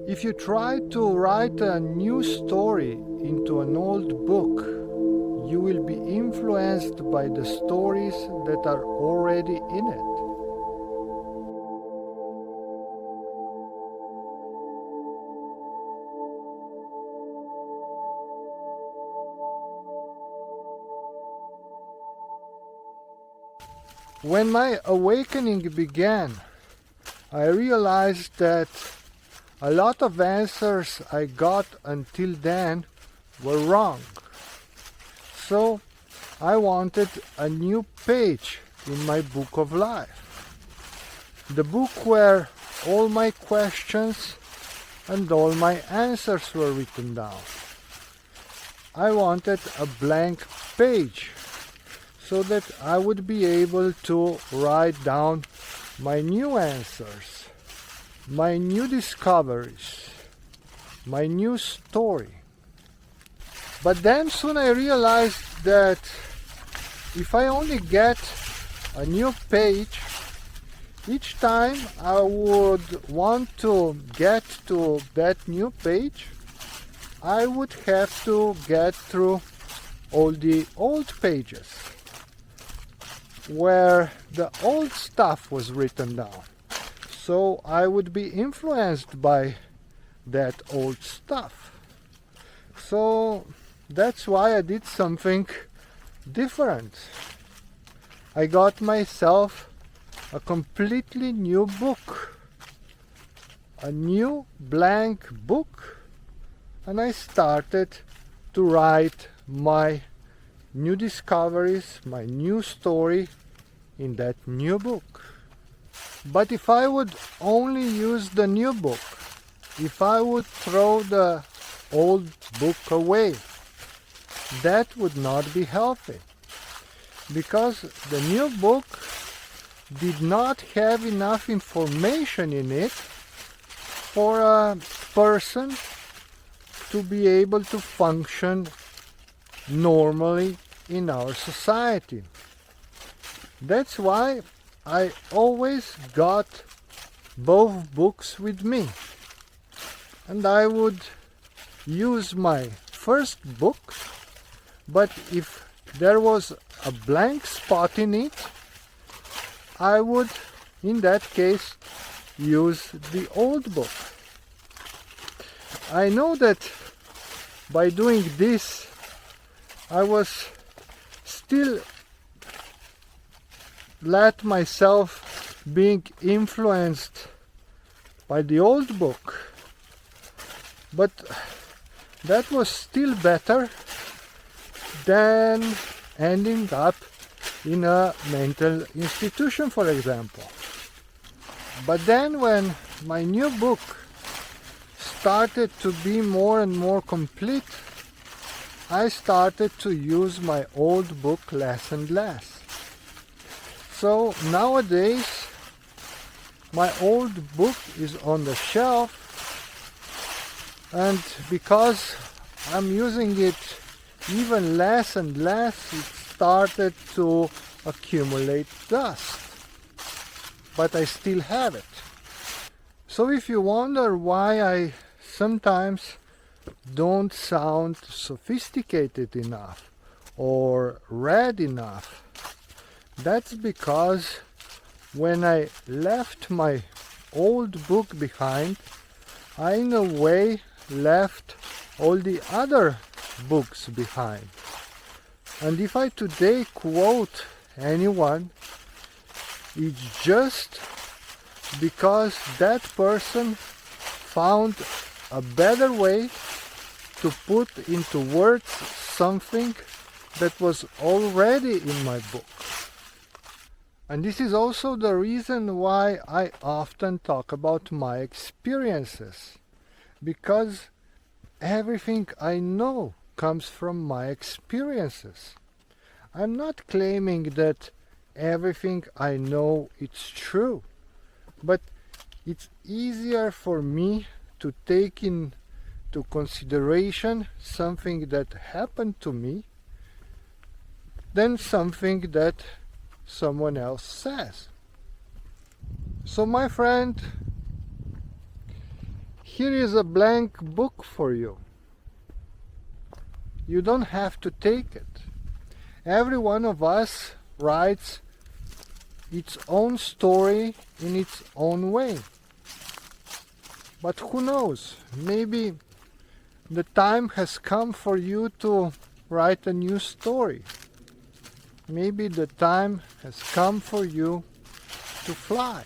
If you try to write a new story into an old book, you will be influenced by the stories that are already in it. When my awakening began, I realized that a lot of answers I got until then were wrong. So I wanted a new page in my book of life. The book where all my questions and all my answers were written down. I wanted a blank page so that I would be able to write down my new answers, my new discoveries, my new story. But then soon I realized that if I only get a new page, each time I would want to get to that new page, I would have to get through all the old pages where the old stuff was written down. So I would be influenced by that old stuff. So that's why I did something different. I got myself a completely new book, a new blank book, and I started to write my new discoveries, my new story in that new book. But if I would only use the new book, if I would throw the old book away, that would not be healthy, because the new book did not have enough information in it for a person to be able to function normally in our society. That's why I always got both books with me, and I would use my first book, but if there was a blank spot in it, I would in that case use the old book. I know that by doing this I was still let myself being influenced by the old book, but that was still better than ending up in a mental institution, for example. But then when my new book started to be more and more complete, I started to use my old book less and less. So nowadays my old book is on the shelf, and because I'm using it even less and less, it started to accumulate dust. But I still have it. So if you wonder why I sometimes don't sound sophisticated enough or read enough, that's because when I left my old book behind, I in a way left all the other books behind. And if I today quote anyone, it's just because that person found a better way to put into words something that was already in my book. And this is also the reason why I often talk about my experiences, because everything I know comes from my experiences. I'm not claiming that everything I know is true, but it's easier for me to take into consideration something that happened to me than something that someone else says. So my friend, Here is a blank book for you. You don't have to take it. Every one of us writes its own story in its own way. But who knows? Maybe the time has come for you to write a new story. Maybe the time has come for you to fly.